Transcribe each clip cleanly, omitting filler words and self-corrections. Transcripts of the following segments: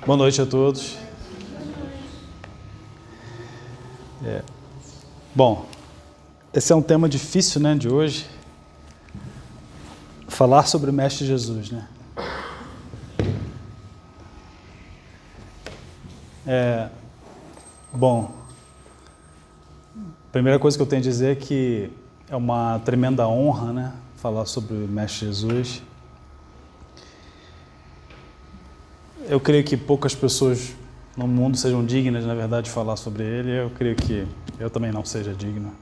Boa noite a todos. Bom, esse é um tema difícil, né, de hoje. Falar sobre o Mestre Jesus, né? Bom, a primeira coisa que eu tenho a dizer é que é uma tremenda honra, né, falar sobre o Mestre Jesus. Eu creio que poucas pessoas no mundo sejam dignas, na verdade, de falar sobre ele. Eu creio que eu também não seja digno.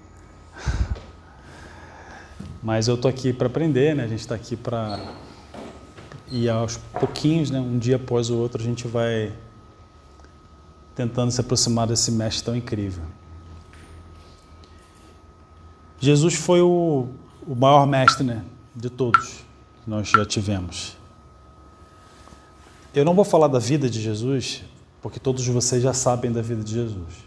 Mas eu estou aqui para aprender, né? A gente está aqui para... E aos pouquinhos, né, um dia após o outro, a gente vai tentando se aproximar desse mestre tão incrível. Jesus foi o maior mestre, né, de todos que nós já tivemos. Eu não vou falar da vida de Jesus, porque todos vocês já sabem da vida de Jesus.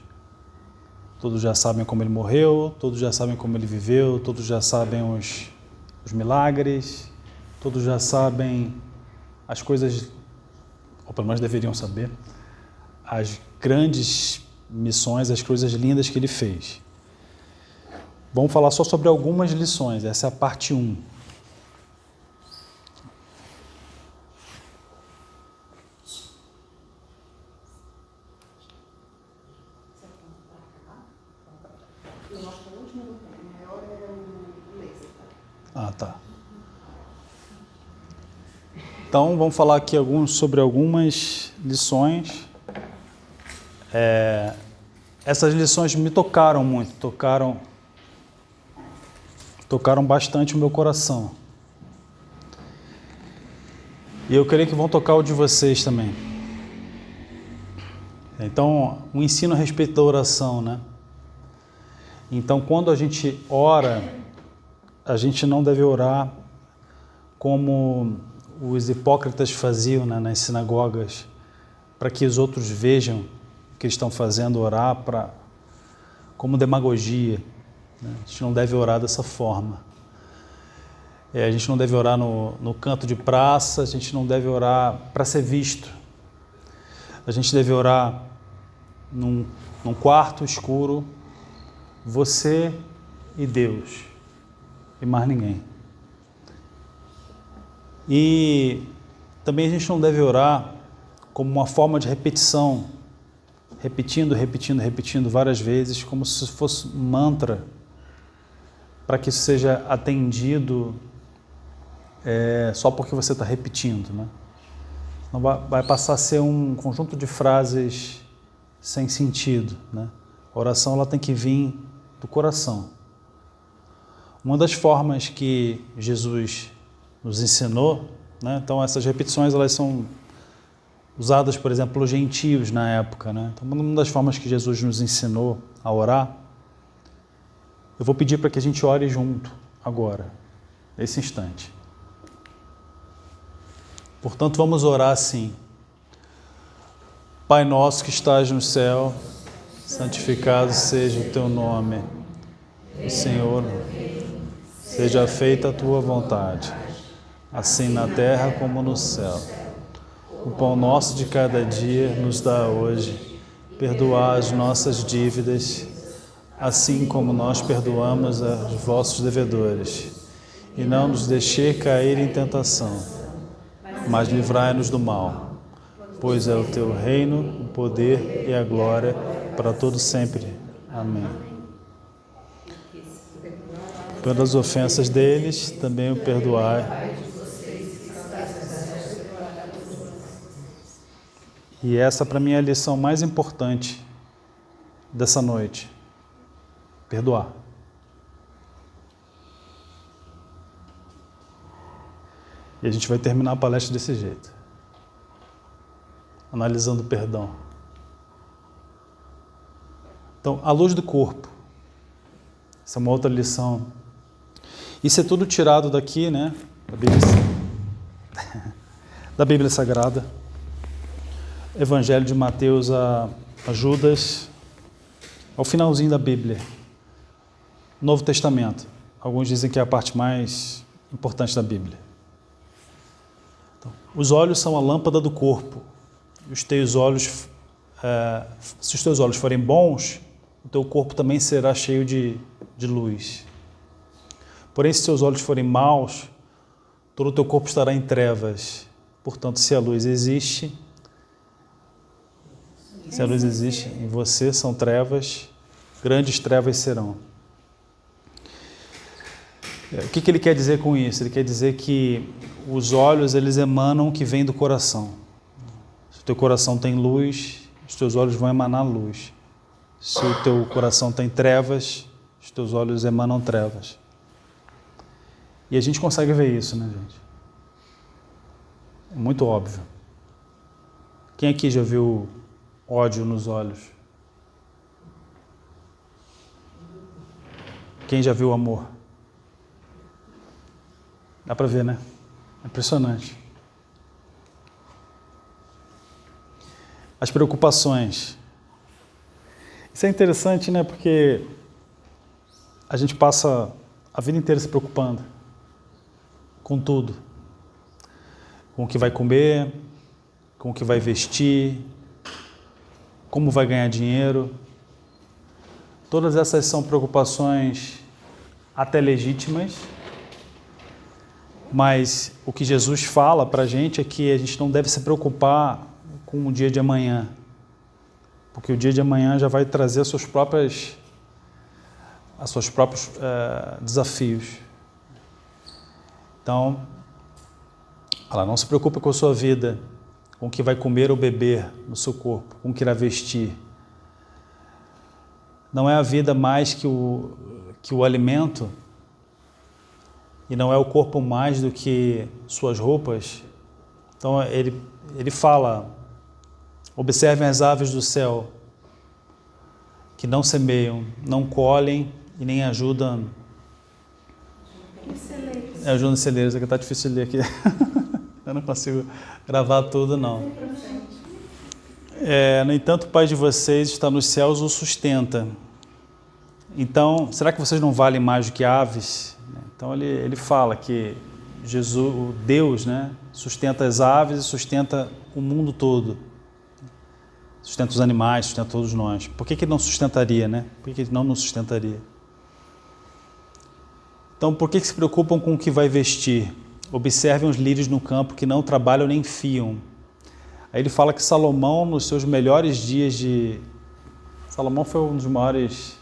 Todos já sabem como ele morreu, todos já sabem como ele viveu, todos já sabem os milagres, todos já sabem as coisas, ou pelo menos deveriam saber, as grandes missões, as coisas lindas que ele fez. Vamos falar só sobre algumas lições, essa é a parte 1. Tá. Então, vamos falar aqui sobre algumas lições. Essas lições me tocaram muito, tocaram bastante o meu coração. E eu creio que vão tocar o de vocês também. Então, o ensino a respeito da oração, né? Então, quando a gente ora, a gente não deve orar como os hipócritas faziam, né, nas sinagogas, para que os outros vejam o que estão fazendo, orar como demagogia. Né? A gente não deve orar dessa forma. A gente não deve orar no canto de praça, a gente não deve orar para ser visto. A gente deve orar num quarto escuro, você e Deus. E mais ninguém. E também a gente não deve orar como uma forma de repetição, repetindo várias vezes, como se fosse um mantra, para que isso seja atendido só porque você está repetindo, né? Não vai passar a ser um conjunto de frases sem sentido, né? A oração ela tem que vir do coração. Uma das formas que Jesus nos ensinou, né? Então essas repetições elas são usadas, por exemplo, pelos gentios na época, né? Então uma das formas que Jesus nos ensinou a orar, eu vou pedir para que a gente ore junto agora, nesse instante. Portanto, vamos orar assim. Pai nosso que estás no céu, santificado seja o teu nome. O Senhor, seja feita a tua vontade, assim na terra como no céu. O pão nosso de cada dia nos dá hoje. Perdoai as nossas dívidas, assim como nós perdoamos aos vossos devedores. E não nos deixeis cair em tentação, mas livrai-nos do mal. Pois é o teu reino, o poder e a glória para todo sempre. Amém. Pelas ofensas deles, também o perdoai. E essa para mim é a lição mais importante dessa noite. Perdoar. E a gente vai terminar a palestra desse jeito. Analisando o perdão. Então, a luz do corpo. Essa é uma outra lição. Isso é tudo tirado daqui, né? Da Bíblia Sagrada. Evangelho de Mateus a Judas, ao finalzinho da Bíblia. Novo Testamento. Alguns dizem que é a parte mais importante da Bíblia. Então, os olhos são a lâmpada do corpo. Os teus olhos, se os teus olhos forem bons, o teu corpo também será cheio de luz. Porém, se os teus olhos forem maus, todo o teu corpo estará em trevas. Portanto, se a luz existe em você, são trevas, grandes trevas serão. O que ele quer dizer com isso? Ele quer dizer que os olhos, eles emanam o que vem do coração. Se o teu coração tem luz, os teus olhos vão emanar luz. Se o teu coração tem trevas, os teus olhos emanam trevas. E a gente consegue ver isso, né, gente? É muito óbvio. Quem aqui já viu ódio nos olhos? Quem já viu amor? Dá para ver, né? É impressionante. As preocupações. Isso é interessante, né? Porque a gente passa a vida inteira se preocupando com tudo. Com o que vai comer, com o que vai vestir, como vai ganhar dinheiro. Todas essas são preocupações até legítimas, mas o que Jesus fala para a gente é que a gente não deve se preocupar com o dia de amanhã, porque o dia de amanhã já vai trazer os seus próprios desafios. Então, não se preocupe com a sua vida, com o que vai comer ou beber no seu corpo, com o que irá vestir. Não é a vida mais que o alimento, e não é o corpo mais do que suas roupas. Então ele fala: observem as aves do céu, que não semeiam, não colhem e nem ajudam. Ajudam em celeiros, é que está difícil de ler aqui. Eu não consigo gravar tudo, não. No entanto, o Pai de vocês está nos céus, o sustenta. Então, será que vocês não valem mais do que aves? Então ele fala que Jesus, Deus, né, sustenta as aves e sustenta o mundo todo. Sustenta os animais, sustenta todos nós. Por que ele não sustentaria, né? Por que ele não nos sustentaria? Então, por que se preocupam com o que vai vestir? Observem os lírios no campo que não trabalham nem fiam. Aí ele fala que Salomão, nos seus melhores dias Salomão foi um dos maiores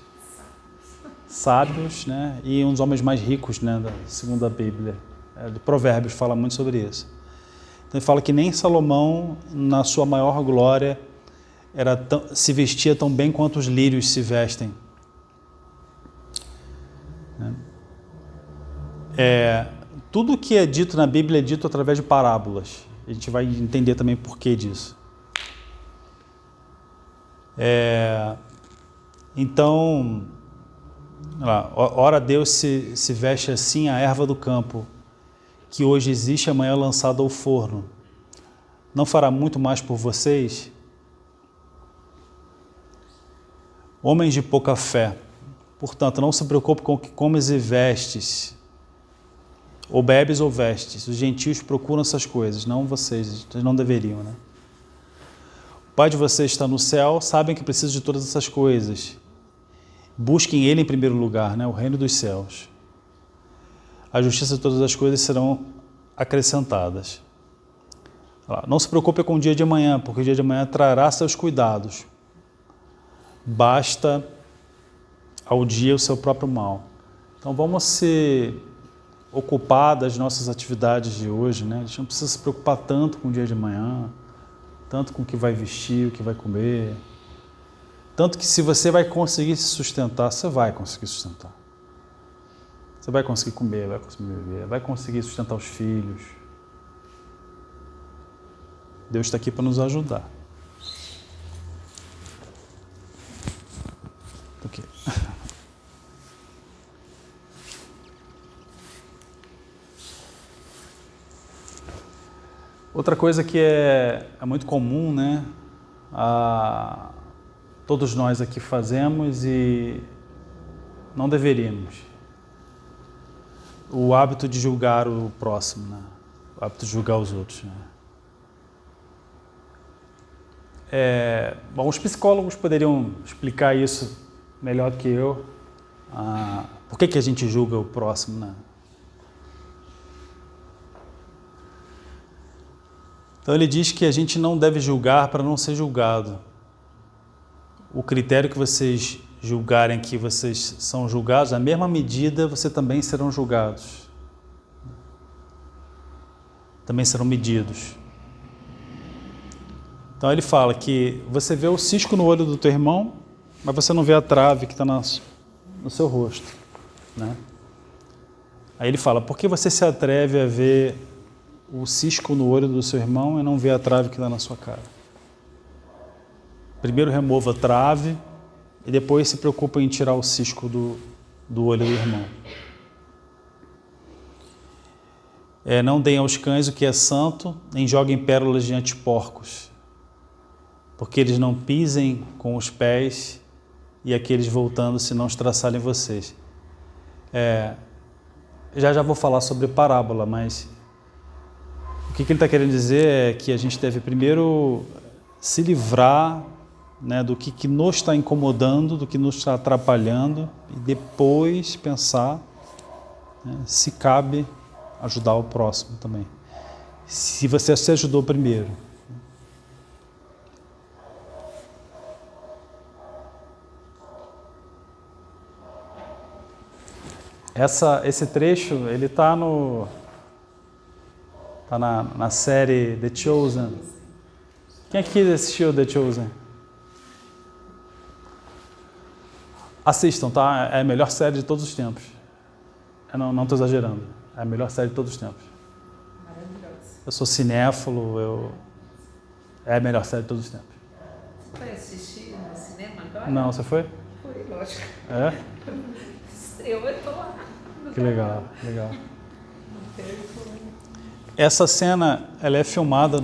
sábios, né? E um dos homens mais ricos, né? Segundo a Bíblia. De Provérbios fala muito sobre isso. Então ele fala que nem Salomão, na sua maior glória, se vestia tão bem quanto os lírios se vestem. Tudo que é dito na Bíblia é dito através de parábolas. A gente vai entender também por que disso. Então, ora Deus se veste assim a erva do campo, que hoje existe, amanhã é lançada ao forno. Não fará muito mais por vocês? Homens de pouca fé, portanto, não se preocupe com o que comes e vestes, ou bebes ou vestes. Os gentios procuram essas coisas, não vocês não deveriam, né? O Pai de vocês está no céu, sabem que precisam de todas essas coisas. Busquem Ele em primeiro lugar, né? O reino dos céus. A justiça de todas as coisas serão acrescentadas. Não se preocupe com o dia de amanhã, porque o dia de amanhã trará seus cuidados. Basta ao dia o seu próprio mal. Então vamos se ocupar das nossas atividades de hoje, né? A gente não precisa se preocupar tanto com o dia de amanhã, tanto com o que vai vestir, o que vai comer. Tanto que se você vai conseguir se sustentar, você vai conseguir sustentar. Você vai conseguir comer, vai conseguir beber, vai conseguir sustentar os filhos. Deus está aqui para nos ajudar. Okay. Outra coisa que é muito comum, né? Todos nós aqui fazemos e não deveríamos. o hábito de julgar o próximo, né? O hábito de julgar os outros, né? Bom, os psicólogos poderiam explicar isso melhor do que eu. Por que a gente julga o próximo, né? Então ele diz que a gente não deve julgar para não ser julgado. O critério que vocês julgarem que vocês são julgados, na mesma medida vocês também serão julgados. Também serão medidos. Então ele fala que você vê o cisco no olho do teu irmão, mas você não vê a trave que está no seu rosto, né? Aí ele fala, por que você se atreve a ver o cisco no olho do seu irmão e não vê a trave que está na sua cara? Primeiro remova a trave e depois se preocupa em tirar o cisco do olho do irmão. Não deem aos cães o que é santo, nem joguem pérolas diante de porcos, porque eles não pisem com os pés e aqueles voltando-se não estraçalhem vocês. Já vou falar sobre parábola, mas o que ele está querendo dizer é que a gente deve primeiro se livrar, né, do que nos está incomodando, do que nos está atrapalhando, e depois pensar, né, se cabe ajudar o próximo também. Se você se ajudou primeiro. Esse trecho, ele está na série The Chosen. Quem aqui assistiu The Chosen? Assistam, tá? É a melhor série de todos os tempos. Eu não estou exagerando. É a melhor série de todos os tempos. Maravilhosa. Eu sou cinéfilo, é a melhor série de todos os tempos. Você vai assistir no cinema agora? Não, você foi? Foi, lógico. É? Eu estou lá. Que legal, legal. Essa cena, ela é filmada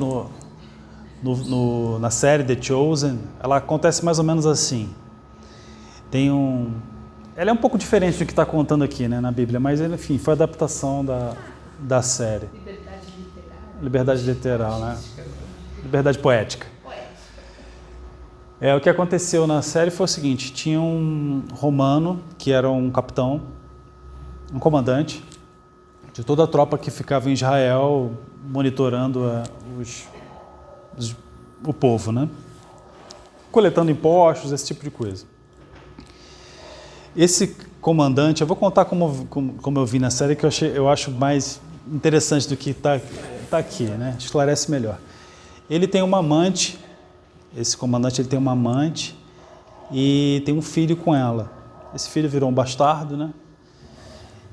na série The Chosen. Ela acontece mais ou menos assim. Ela é um pouco diferente do que está contando aqui, né, na Bíblia, mas enfim, foi a adaptação da série. Liberdade literária. Liberdade literal, né? Liberdade poética. O que aconteceu na série foi o seguinte, tinha um romano que era um capitão, um comandante de toda a tropa que ficava em Israel monitorando o povo, né? Coletando impostos, esse tipo de coisa. Esse comandante, eu vou contar como eu vi na série, que eu acho mais interessante do que está aqui, né? Esclarece melhor. Ele tem uma amante, esse comandante ele tem uma amante e tem um filho com ela. Esse filho virou um bastardo, né?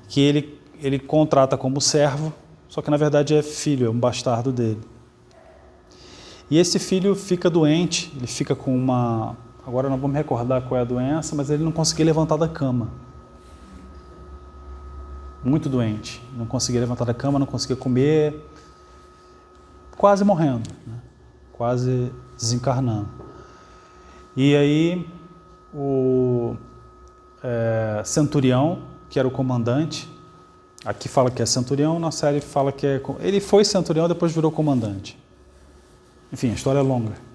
Que ele contrata como servo, só que na verdade é filho, é um bastardo dele. E esse filho fica doente, ele fica com agora eu não vou me recordar qual é a doença, mas ele não conseguia levantar da cama. Muito doente, não conseguia levantar da cama, não conseguia comer, quase morrendo, né? Quase desencarnando. E aí o centurião, que era o comandante, aqui fala que é centurião, na série fala que é... Ele foi centurião, depois virou comandante. Enfim, a história é longa.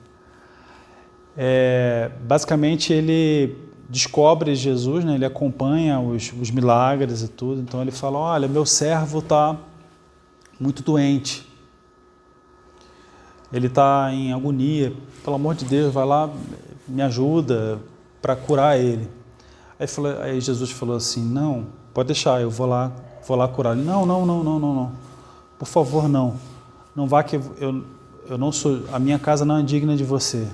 Basicamente ele descobre Jesus, né? Ele acompanha os milagres e tudo, então ele fala, olha, meu servo está muito doente, ele está em agonia, pelo amor de Deus, vai lá, me ajuda para curar ele. Aí Jesus falou assim, não, pode deixar, eu vou lá curar ele. Não, por favor, não vá, que eu não sou, a minha casa não é digna de você.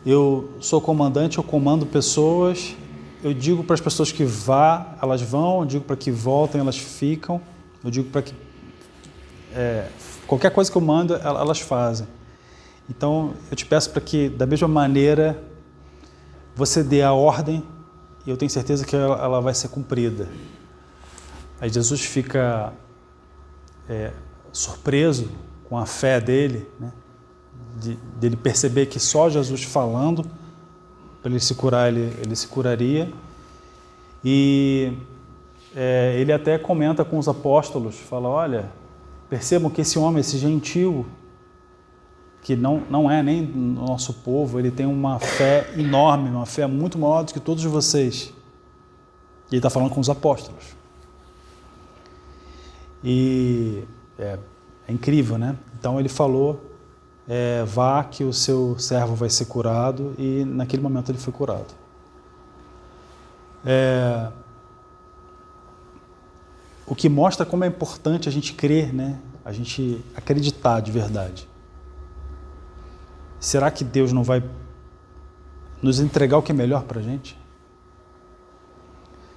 Eu sou comandante, eu comando pessoas, eu digo para as pessoas que vá, elas vão, eu digo para que voltem, elas ficam, eu digo para que qualquer coisa que eu mando, elas fazem. Então, eu te peço para que, da mesma maneira, você dê a ordem e eu tenho certeza que ela vai ser cumprida. Aí Jesus fica surpreso com a fé dele, né? Dele perceber que só Jesus falando para ele se curar, ele se curaria. E ele até comenta com os apóstolos, fala, olha, percebam que esse homem, esse gentio, que não é nem nosso povo, ele tem uma fé enorme, uma fé muito maior do que todos vocês. E ele está falando com os apóstolos. E é incrível, né? Então ele falou, vá que o seu servo vai ser curado, e naquele momento ele foi curado. O que mostra como é importante a gente crer, né? A gente acreditar de verdade. Será que Deus não vai nos entregar o que é melhor para a gente?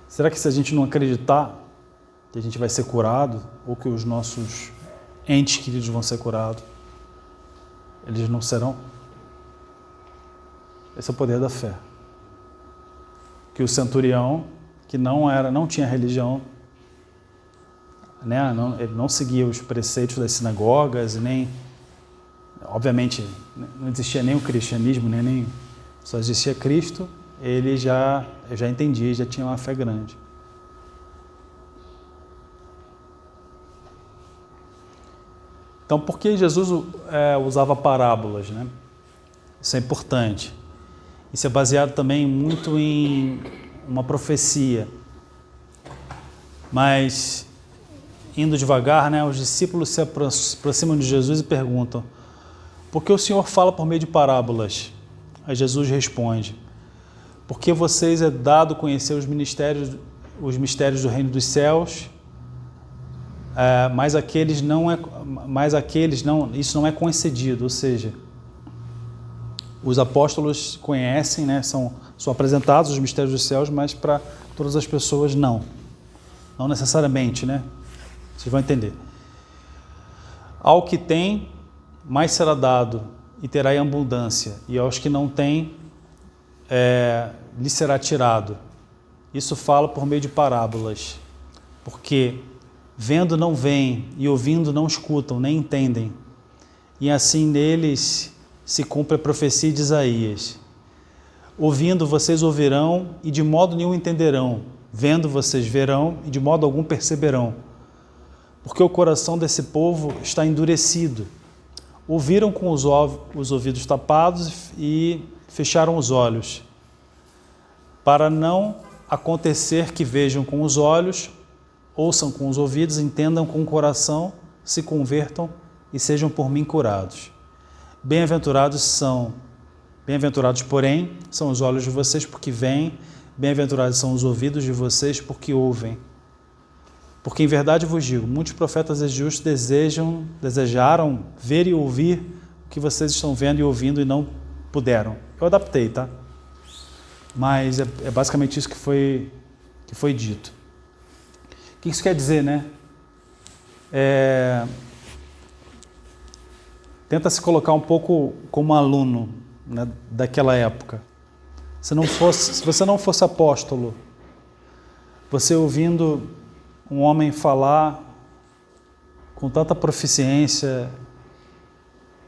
Será que se a gente não acreditar que a gente vai ser curado, ou que os nossos entes queridos vão ser curados, eles não serão? Esse é o poder da fé. Que o centurião, que não tinha religião, né? Ele não seguia os preceitos das sinagogas, nem, obviamente, não existia nem o cristianismo, nem só existia Cristo, ele já entendia, já tinha uma fé grande. Então, por que Jesus usava parábolas, né? Isso é importante. Isso é baseado também muito em uma profecia. Mas, indo devagar, né, os discípulos se aproximam de Jesus e perguntam, por que o Senhor fala por meio de parábolas? Aí Jesus responde, porque vocês é dado conhecer os mistérios do reino dos céus, mas isso não é concedido, ou seja, os apóstolos conhecem, né, são apresentados os mistérios dos céus, mas para todas as pessoas não necessariamente, né? Vocês vão entender. Ao que tem, mais será dado e terá em abundância, e aos que não têm, lhe será tirado. Isso fala por meio de parábolas, porque vendo não veem, e ouvindo não escutam, nem entendem. E assim neles se cumpre a profecia de Isaías. Ouvindo vocês ouvirão, e de modo nenhum entenderão. Vendo vocês verão, e de modo algum perceberão. Porque o coração desse povo está endurecido. Ouviram com os ouvidos tapados e fecharam os olhos, para não acontecer que vejam com os olhos, ouçam com os ouvidos, entendam com o coração, se convertam e sejam por mim curados. Bem-aventurados, porém, são os olhos de vocês porque veem, bem-aventurados são os ouvidos de vocês porque ouvem. Porque em verdade vos digo, muitos profetas e justos desejaram ver e ouvir o que vocês estão vendo e ouvindo e não puderam. Eu adaptei, tá? Mas é basicamente isso que foi dito. O que isso quer dizer, né? Tenta se colocar um pouco como aluno, né, daquela época. Se você não fosse apóstolo, você ouvindo um homem falar com tanta proficiência,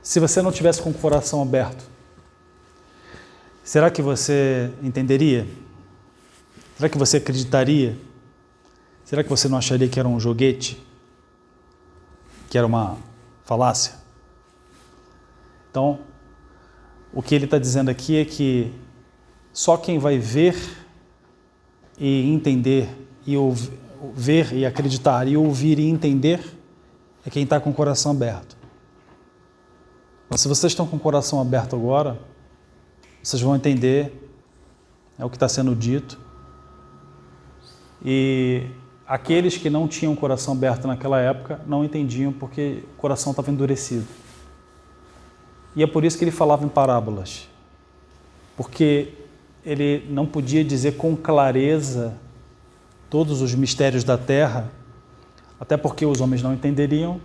se você não tivesse com o coração aberto, será que você entenderia? Será que você acreditaria? Será que você não acharia que era um joguete? Que era uma falácia? Então, o que ele está dizendo aqui é que só quem vai ver e entender, e ver e acreditar, e ouvir e entender, é quem está com o coração aberto. Então, se vocês estão com o coração aberto agora, vocês vão entender o que está sendo dito. E aqueles que não tinham o coração aberto naquela época não entendiam porque o coração estava endurecido. E é por isso que ele falava em parábolas, porque ele não podia dizer com clareza todos os mistérios da terra, até porque os homens não entenderiam,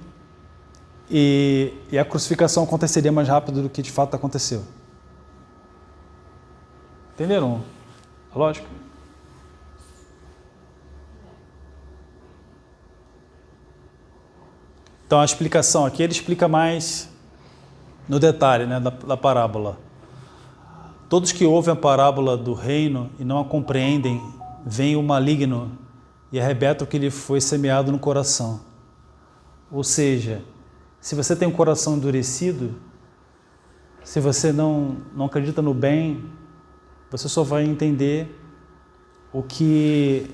e a crucificação aconteceria mais rápido do que de fato aconteceu. Entenderam a lógica? Então a explicação aqui, ele explica mais no detalhe, né, da parábola. Todos que ouvem a parábola do reino e não a compreendem, veem o maligno e arrebenta o que lhe foi semeado no coração. Ou seja, se você tem um coração endurecido, se você não acredita no bem, você só vai entender o que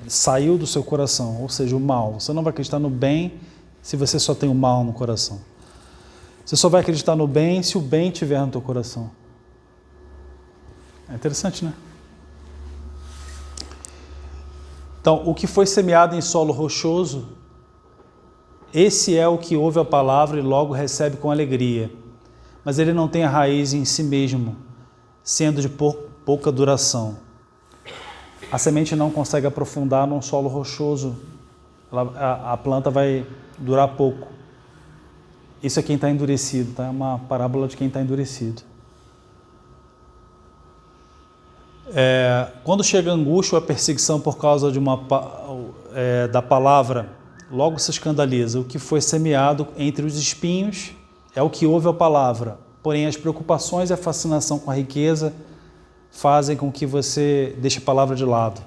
saiu do seu coração, ou seja, o mal. Você não vai acreditar no bem se você só tem o mal no coração. Você só vai acreditar no bem se o bem estiver no teu coração. É interessante, né? Então, o que foi semeado em solo rochoso, esse é o que ouve a palavra e logo recebe com alegria. Mas ele não tem a raiz em si mesmo, sendo de pouca duração. A semente não consegue aprofundar num solo rochoso, a planta vai durar pouco. Isso é quem está endurecido, tá? É uma parábola de quem está endurecido. Quando chega a angústia ou a perseguição por causa da palavra, logo se escandaliza. O que foi semeado entre os espinhos é o que ouve a palavra. Porém, as preocupações e a fascinação com a riqueza fazem com que você deixe a palavra de lado.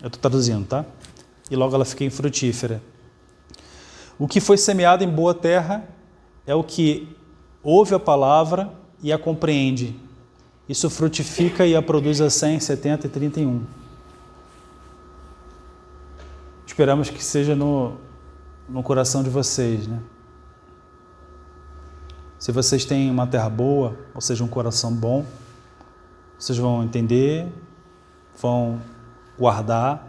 Eu estou traduzindo, tá? E logo ela fica infrutífera. O que foi semeado em boa terra é o que ouve a palavra e a compreende. Isso frutifica e a produz a 100, 70 e 31. Esperamos que seja no coração de vocês, né? Se vocês têm uma terra boa, ou seja, um coração bom, vocês vão entender, vão guardar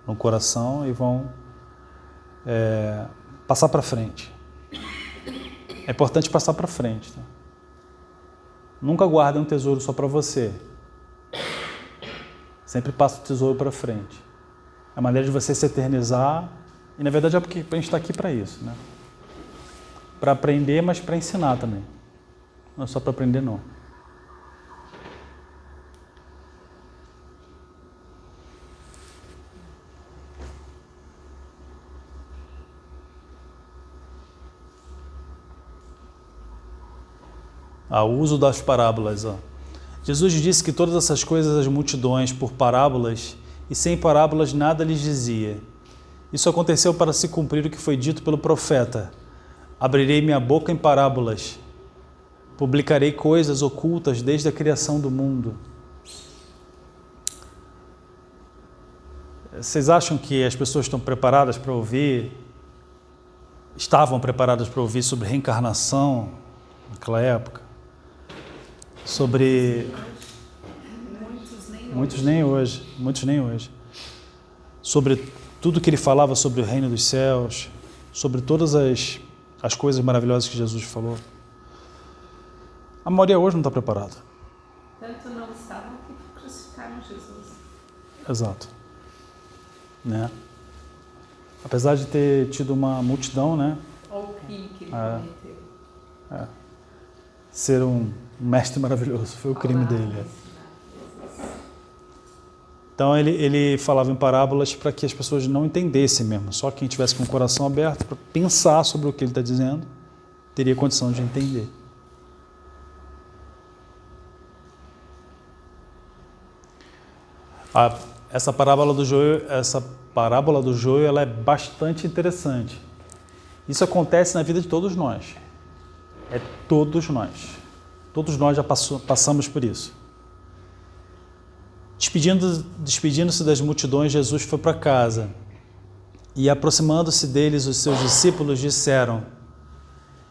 no coração e vão passar para frente. É importante passar para frente. Tá? Nunca guarde um tesouro só para você. Sempre passa o tesouro para frente. É a maneira de você se eternizar. E na verdade é porque a gente está aqui para isso, né? Para aprender, mas para ensinar também. Não é só para aprender, não. O uso das parábolas. Jesus disse que todas essas coisas as multidões por parábolas, e sem parábolas nada lhes dizia. Isso aconteceu para se cumprir o que foi dito pelo profeta. Abrirei minha boca em parábolas, publicarei coisas ocultas desde a criação do mundo. Vocês acham que as pessoas estão preparadas para ouvir, estavam preparadas para ouvir sobre reencarnação naquela época? Sobre... Muitos nem hoje. Sobre tudo que ele falava sobre o reino dos céus, sobre todas as coisas maravilhosas que Jesus falou. A maioria hoje não está preparada. Tanto não estavam que crucificaram Jesus. Exato. Né? Apesar de ter tido uma multidão, né? Ou o crime que ele cometeu. Ser um mestre maravilhoso, foi o crime dele. Então ele falava em parábolas para que as pessoas não entendessem mesmo. Só quem tivesse com o coração aberto para pensar sobre o que ele está dizendo, teria condição de entender. Essa parábola do joio, ela é bastante interessante. Isso acontece na vida de todos nós. Todos nós. Todos nós já passamos por isso. Despedindo-se das multidões, Jesus foi para casa. E aproximando-se deles, os seus discípulos disseram: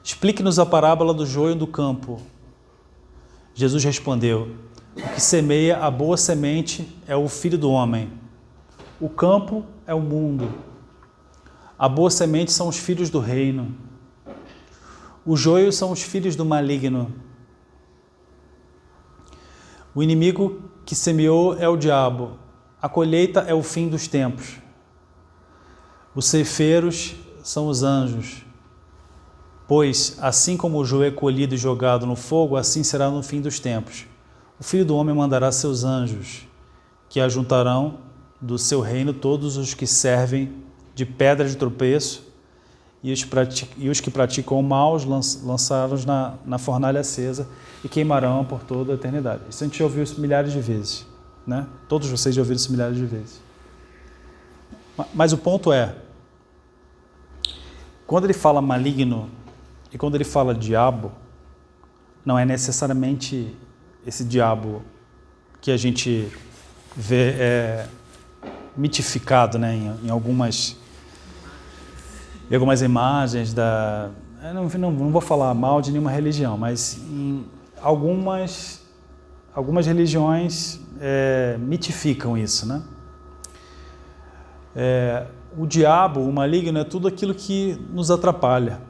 explique-nos a parábola do joio do campo. Jesus respondeu: o que semeia a boa semente é o Filho do Homem. O campo é o mundo. A boa semente são os filhos do reino. O joio são os filhos do maligno. O inimigo que semeou é o diabo. A colheita é o fim dos tempos. Os ceifeiros são os anjos. Pois, assim como o joio é colhido e jogado no fogo, assim será no fim dos tempos. O Filho do Homem mandará seus anjos, que ajuntarão do seu reino todos os que servem de pedra de tropeço, e os que praticam o mal lançaram-os na fornalha acesa e queimarão por toda a eternidade. Isso a gente já ouviu isso milhares de vezes, né? Todos vocês já ouviram isso milhares de vezes. Mas o ponto é, quando ele fala maligno e quando ele fala diabo, não é necessariamente esse diabo que a gente vê mitificado, né, em algumas imagens da... não vou falar mal de nenhuma religião, mas em algumas religiões mitificam isso, né? O diabo, o maligno, é tudo aquilo que nos atrapalha,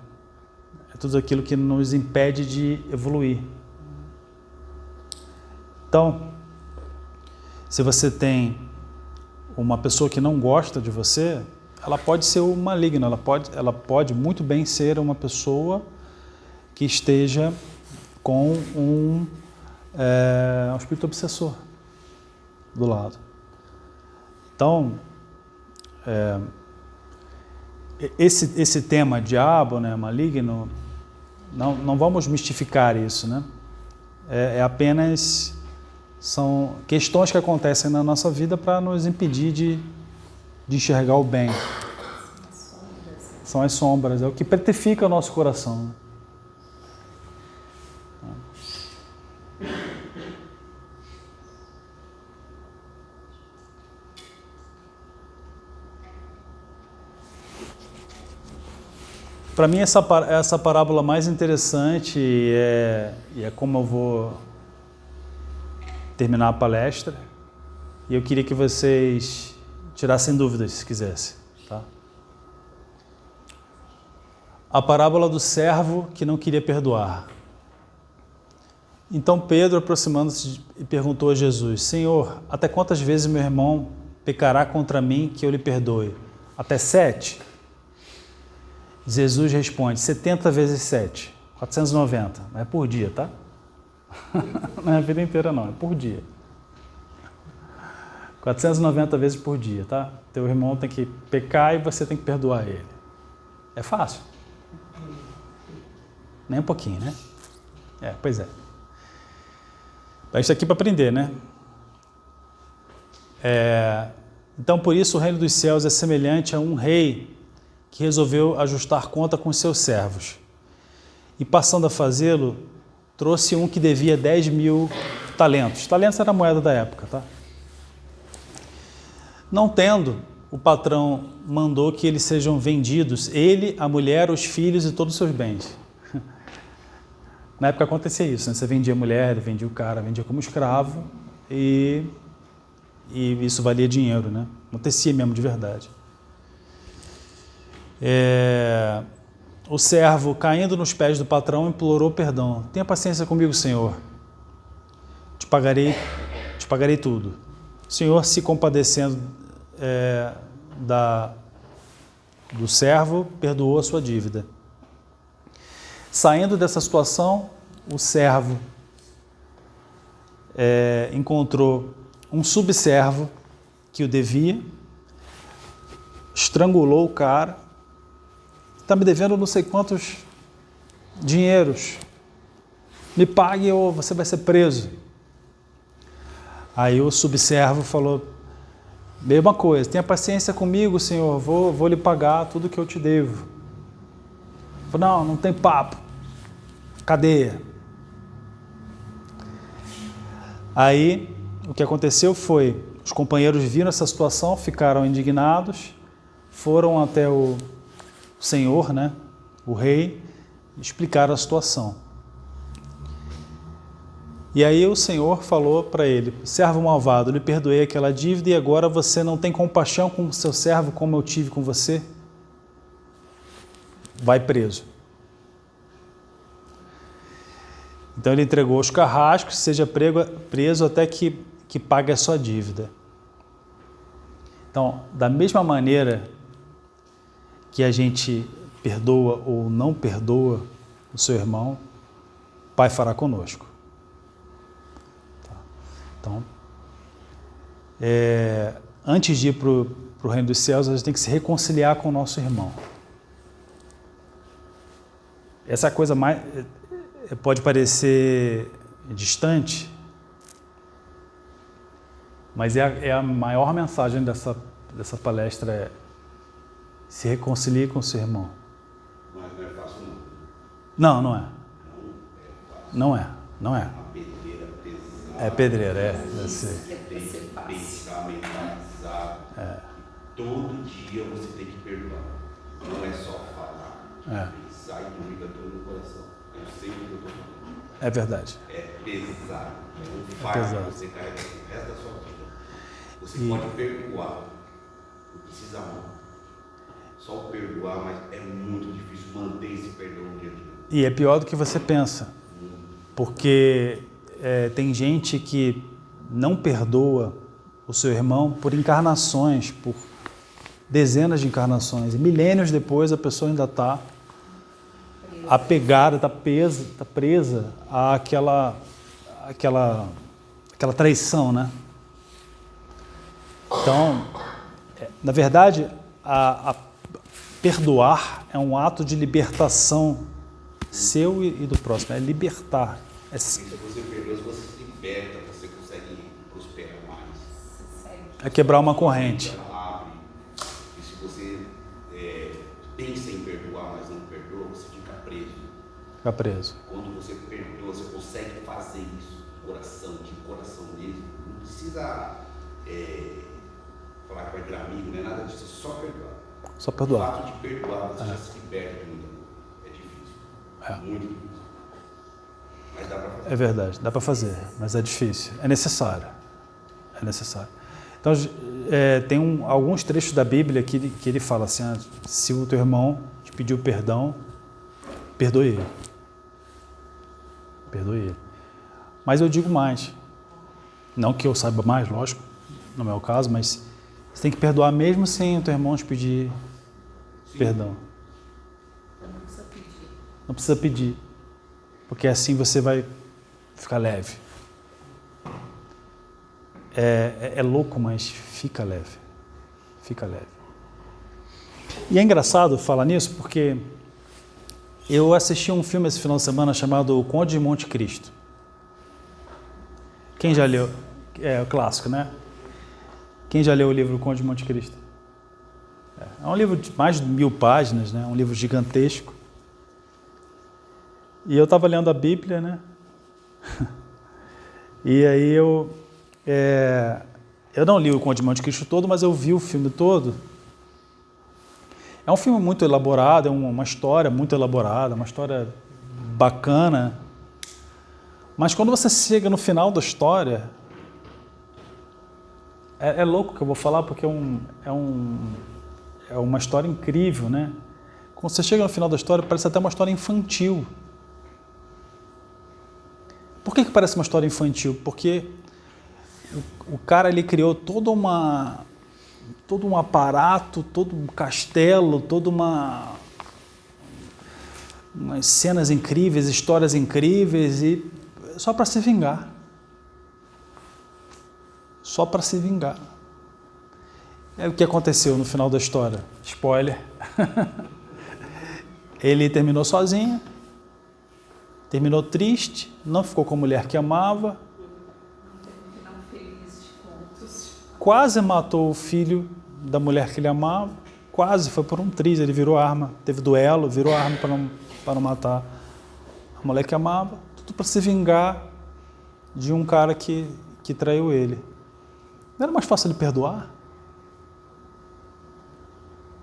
é tudo aquilo que nos impede de evoluir. Então, se você tem uma pessoa que não gosta de você, ela pode ser o maligno, ela pode muito bem ser uma pessoa que esteja com um espírito obsessor do lado. Então, esse tema diabo, né, maligno, não vamos mistificar isso, né? São questões que acontecem na nossa vida para nos impedir de enxergar o bem. São as sombras, é o que petrifica o nosso coração. Para mim, essa parábola mais interessante e é como eu vou terminar a palestra. E eu queria que vocês tirassem dúvidas, se quisessem. Tá? A parábola do servo que não queria perdoar. Então Pedro, aproximando-se, perguntou a Jesus: Senhor, até quantas vezes meu irmão pecará contra mim que eu lhe perdoe? Até 7? Jesus responde: 70 vezes 7, 490. Não é por dia, tá? Não é a vida inteira não, é por dia. 490 vezes por dia, tá? Teu irmão tem que pecar e você tem que perdoar ele. É fácil? Nem um pouquinho, né? Pois é. A gente está aqui para aprender, né? Então, por isso, o reino dos céus é semelhante a um rei que resolveu ajustar conta com seus servos. E, passando a fazê-lo, trouxe um que devia 10.000 talentos. Talentos era a moeda da época, tá? Não tendo, o patrão mandou que eles sejam vendidos, ele, a mulher, os filhos e todos os seus bens. Na época acontecia isso, né? Você vendia a mulher, vendia o cara, vendia como escravo e isso valia dinheiro, né? Acontecia mesmo de verdade. O servo, caindo nos pés do patrão, implorou perdão. Tenha paciência comigo, Senhor. Te pagarei tudo. O Senhor, se compadecendo do servo, perdoou a sua dívida. Saindo dessa situação, o servo encontrou um subservo que o devia, estrangulou o cara, está me devendo não sei quantos dinheiros, me pague ou você vai ser preso. Aí o subservo falou: mesma coisa, tenha paciência comigo, Senhor, vou lhe pagar tudo que eu te devo. Falou: não tem papo, cadeia. Aí o que aconteceu foi, os companheiros viram essa situação, ficaram indignados, foram até o Senhor, né, o rei, explicaram a situação. E aí o Senhor falou para ele: servo malvado, lhe perdoei aquela dívida e agora você não tem compaixão com o seu servo como eu tive com você? Vai preso. Então ele entregou os carrascos, seja preso até que pague a sua dívida. Então, da mesma maneira que a gente perdoa ou não perdoa o seu irmão, o Pai fará conosco. Então, antes de ir para o reino dos céus, a gente tem que se reconciliar com o nosso irmão. Essa coisa mais pode parecer distante, mas é a maior mensagem dessa palestra é: se reconcilie com seu irmão. Mas não é fácil, não. Não é. Não é fácil. Não é. Uma pedreira pesada. É pedreira, eu sei. Tem que pensar, mentalizar. Todo dia você tem que perdoar. Não é só falar. Pensar e doer todo no coração. Eu sei o que eu estou falando. É verdade. É pesado. É um fardo que você carrega o resto da sua vida. Você pode perdoar. Não precisa amar. Só perdoar, mas é muito difícil manter esse perdão no dia a dia. E é pior do que você pensa. Porque tem gente que não perdoa o seu irmão por encarnações, por dezenas de encarnações. E milênios depois a pessoa ainda está apegada, está presa àquela traição, né? Então, na verdade, a perdoar é um ato de libertação seu e do próximo, é libertar. E se você perdoa, você se liberta, você consegue prosperar mais. É quebrar uma corrente. Ela abre. E se você pensa em perdoar, mas não perdoa, você fica preso. Fica preso. Quando você perdoa, você consegue fazer isso de coração mesmo. Não precisa falar que vai virar amigo, não é nada disso, é só perdoar. Só perdoar. O fato de perdoar, você já se liberta de muita coisa. É difícil. Muito difícil. Mas dá para fazer. É verdade, dá para fazer, mas é difícil. É necessário. É necessário. Então, tem alguns trechos da Bíblia que ele fala assim: se o teu irmão te pediu perdão, perdoe ele. Perdoe ele. Mas eu digo mais. Não que eu saiba mais, lógico, não é o caso, mas você tem que perdoar mesmo sem o teu irmão te pedir perdão. Não precisa pedir. Não precisa pedir, porque assim você vai ficar leve. É louco, mas fica leve. Fica leve. E é engraçado falar nisso porque eu assisti um filme esse final de semana chamado O Conde de Monte Cristo. Quem já leu? É o clássico, né? Quem já leu o livro O Conde de Monte Cristo? É um livro de mais de 1000 páginas, né? Um livro gigantesco. E eu estava lendo a Bíblia, né? E aí eu não li o Conde de Monte Cristo todo, mas eu vi o filme todo. É um filme muito elaborado, é uma história muito elaborada, uma história bacana. Mas quando você chega no final da história, é louco que eu vou falar, porque é uma história incrível, né? Quando você chega no final da história, parece até uma história infantil. Por que parece uma história infantil? Porque o cara ele criou todo um aparato, todo um castelo, umas cenas incríveis, histórias incríveis, e só para se vingar. Só para se vingar. É o que aconteceu no final da história. Spoiler. Ele terminou sozinho, terminou triste, não ficou com a mulher que amava, Não feliz de contos. quase matou o filho da mulher que ele amava, quase, foi por um triz, ele virou arma, teve duelo, virou arma para não matar a mulher que amava, tudo para se vingar de um cara que traiu ele. Não era mais fácil ele perdoar?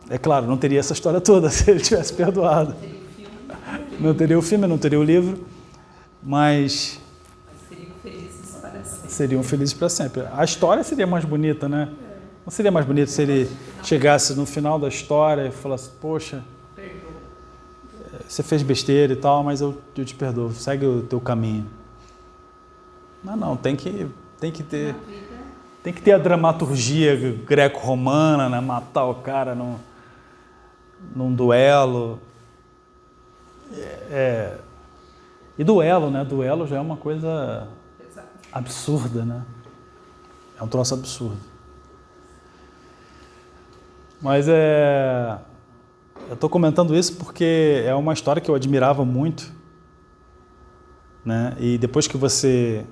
É claro, não teria essa história toda se ele tivesse perdoado. Não teria o filme, não teria o livro, mas seriam felizes para sempre. seriam felizes para sempre. A história seria mais bonita, né? Não seria mais bonito se ele chegasse no final da história e falasse: poxa, Perdoa. você fez besteira e tal, mas eu te perdoo, segue o teu caminho. Não, tem que ter... Na vida, Tem que ter a dramaturgia greco-romana, né? Matar o cara num duelo. E duelo, né? Duelo já é uma coisa exato. absurda, né? É um troço absurdo. Mas eu estou comentando isso porque é uma história que eu admirava muito, né? E depois que você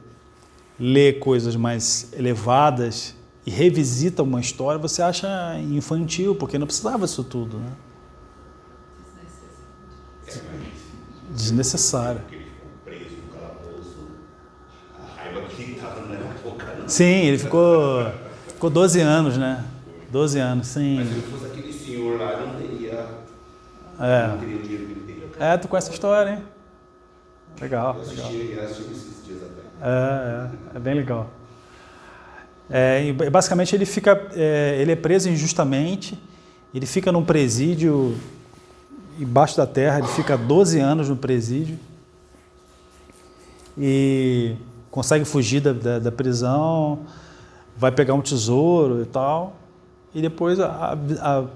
lê coisas mais elevadas e revisita uma história, você acha infantil, porque não precisava disso tudo, né? Desnecessário. Porque ele ficou preso no calabouço, a raiva que ele estava não era pouca, não. Sim, ele ficou 12 anos, né? 12 anos, sim. Mas se fosse aquele senhor lá, não teria o dinheiro que ele tem. Tu conhece a história, hein? Legal, Eu legal. assisti esses dias até. É bem legal. E basicamente ele é preso injustamente, ele fica num presídio embaixo da terra, ele fica 12 anos no presídio e consegue fugir da prisão, vai pegar um tesouro e tal, e depois a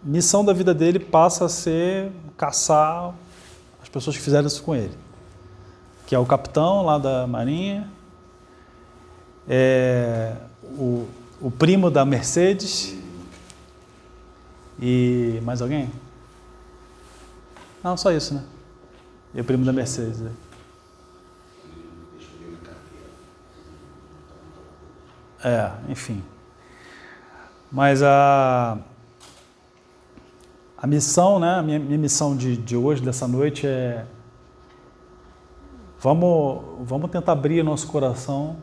missão da vida dele passa a ser caçar as pessoas que fizeram isso com ele, que é o capitão lá da Marinha, o primo da Mercedes e mais alguém? Não, só isso, né? E o primo da Mercedes. Deixa eu ver na carteira. Enfim. Mas a missão, né? A minha missão de hoje, dessa noite, é vamos tentar abrir nosso coração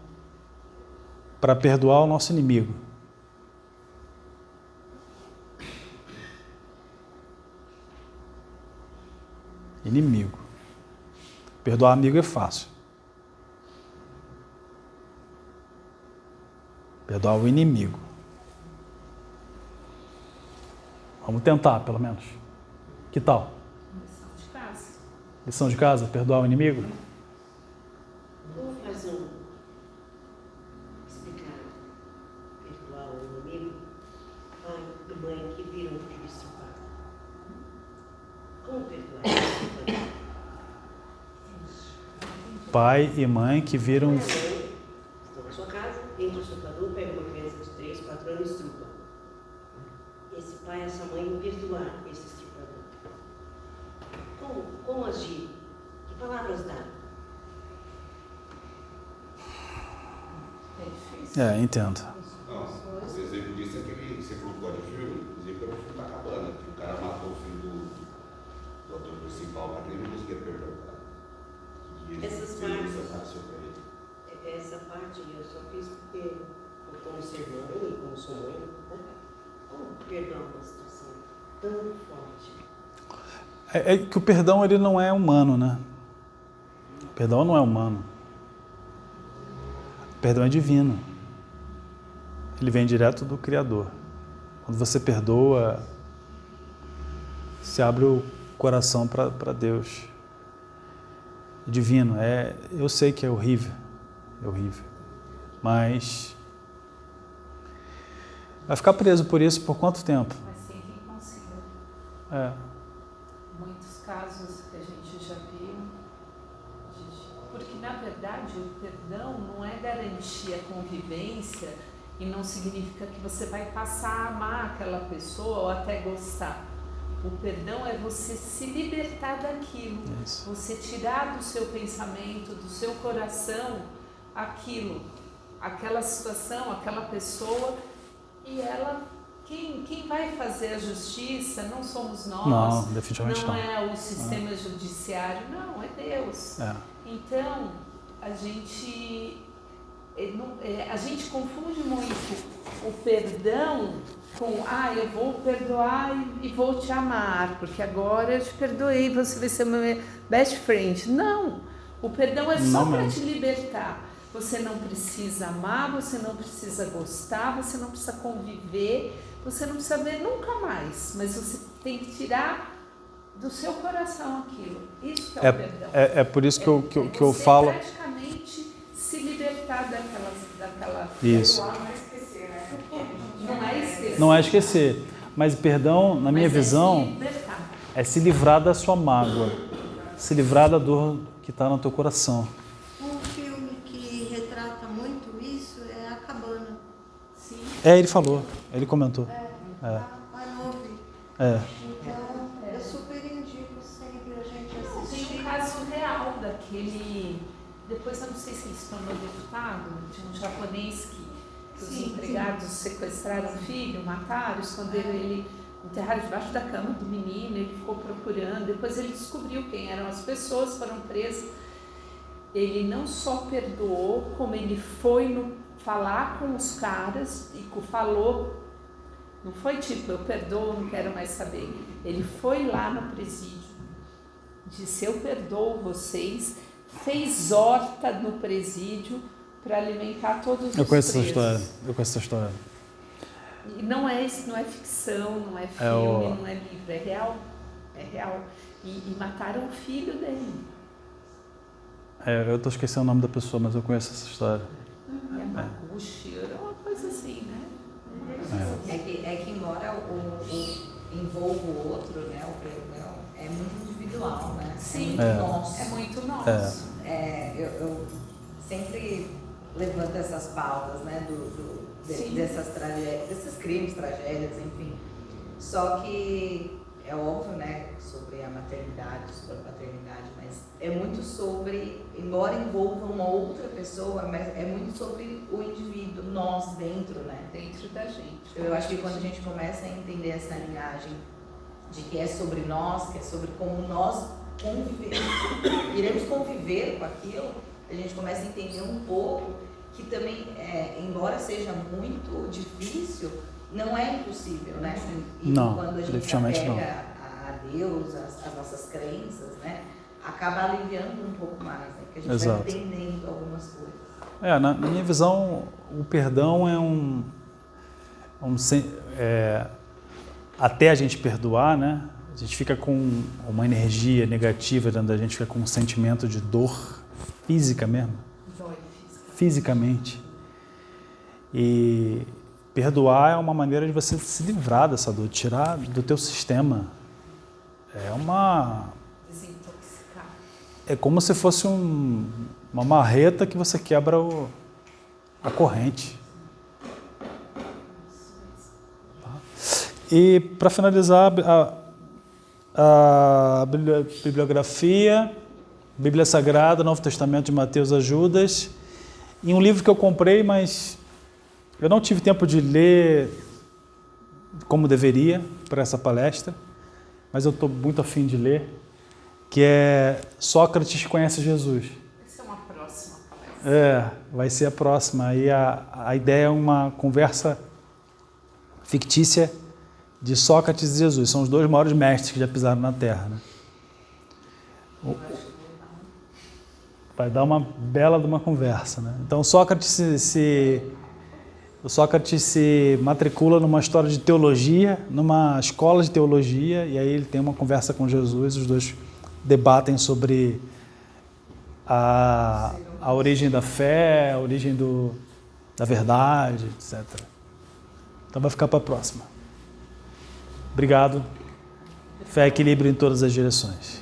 para perdoar o nosso inimigo. Inimigo. Perdoar amigo é fácil. Perdoar o inimigo. Vamos tentar, pelo menos. Que tal? Lição de casa. Lição de casa? Perdoar o inimigo? Vamos fazer explicar, perdoar o inimigo, pai e mãe que viram o filho estrupado. Como perdoar esse Pai e mãe que viram... Estão na sua casa, entra o estuprador, pega uma criança de 3, 4 anos e estrupa. Esse pai e essa mãe perdoar esse estuprador. Como agir? Que palavras dar? É difícil. Entendo. Não, o exemplo disso é aquele que você falou do filme, o exemplo era o filme da cabana, que o cara matou o filho do ator principal lá, que ele não conseguia perdoar o cara. E ele Essas fez partes. essa parte pra ele. Essa parte eu só fiz porque, como ser mãe e como sou mãe, como perdoar uma situação tão forte? É que o perdão ele não é humano, né? O perdão não é humano. O perdão é divino. Ele vem direto do Criador. Quando você perdoa, você abre o coração para Deus. É divino. Eu sei que é horrível. É horrível. Mas vai ficar preso por isso por quanto tempo? Mas tem quem consiga. Muitos casos que a gente já viu, porque na verdade o perdão não é garantir a convivência e não significa que você vai passar a amar aquela pessoa ou até gostar. O perdão é você se libertar daquilo, Isso. você tirar do seu pensamento, do seu coração aquilo, aquela situação, aquela pessoa, e ela, quem vai fazer a justiça não somos nós, Não, definitivamente não. não é o sistema judiciário, não, é Deus. Então, a gente confunde muito o perdão com, eu vou perdoar e vou te amar, porque agora eu te perdoei, você vai ser meu best friend. Não, o perdão é só para te libertar. Você não precisa amar, você não precisa gostar, você não precisa conviver, você não precisa ver nunca mais, mas você tem que tirar do seu coração aquilo. Isso que é o perdão. É por isso que eu falo... praticamente se libertar daquela... Isso. Não é esquecer, né? Não é esquecer. Mas perdão, na minha visão, se libertar. é se livrar da sua mágoa. Se livrar da dor que está no teu coração. Um filme que retrata muito isso é A Cabana. Sim. Ele falou, ele comentou. A Nove. Então, eu super indico sempre a gente assistir. Tem um caso real daquele... Depois eu não sei se ele se tornou deputado, de um japonês que que os empregados sequestraram o filho, mataram, esconderam ele, enterraram debaixo da cama do menino, ele ficou procurando, depois ele descobriu quem eram as pessoas, foram presas. Ele não só perdoou, como ele foi falar com os caras e falou, não foi tipo, eu perdoo, não quero mais saber. Ele foi lá no presídio, disse, eu perdoo vocês, fez horta no presídio para alimentar todos os presos. Eu conheço essa história. E não é ficção, não é filme, não é livro, é real. É real. E mataram o filho dele. Eu estou esquecendo o nome da pessoa, mas eu conheço essa história. Yamaguchi, era uma coisa assim, né? É que embora envolva o outro, né, o perdão, é muito individual, né? Sim, é muito nosso. É muito nosso. Eu sempre levanto essas pautas, né, dessas tragédias, desses crimes, tragédias, enfim. Só que é óbvio, né, sobre a maternidade, sobre a paternidade, mas é muito sobre, embora envolva uma outra pessoa, mas é muito sobre o indivíduo, nós dentro, né? Dentro da gente. Eu acho que quando a gente começa a entender essa linhagem de que é sobre nós, que é sobre como nós iremos conviver com aquilo, a gente começa a entender um pouco que também, embora seja muito difícil, não é impossível, né? E não, quando a gente definitivamente apega a Deus, as nossas crenças, né? Acaba aliviando um pouco mais, né? Porque a gente vai entendendo algumas coisas. Na minha visão, o perdão até a gente perdoar, né? A gente fica com uma energia negativa dentro da gente, fica com um sentimento de dor física mesmo. Dói fisicamente. E perdoar é uma maneira de você se livrar dessa dor, tirar do teu sistema. Desintoxicar. É como se fosse uma marreta que você quebra a corrente. Tá? E para finalizar, a bibliografia, Bíblia Sagrada, Novo Testamento de Mateus a Judas, e um livro que eu comprei, mas eu não tive tempo de ler como deveria para essa palestra, mas eu estou muito afim de ler, que é Sócrates Conhece Jesus. Essa é uma próxima palestra. Vai ser a próxima. Aí a ideia é uma conversa fictícia de Sócrates e Jesus. São os dois maiores mestres que já pisaram na Terra, né? Vai dar uma bela de uma conversa, né? Então, o Sócrates se matricula numa história de teologia, numa escola de teologia, e aí ele tem uma conversa com Jesus, os dois debatem sobre a origem da fé, a origem da verdade, etc. Então vai ficar para a próxima. Obrigado. Fé e equilíbrio em todas as direções.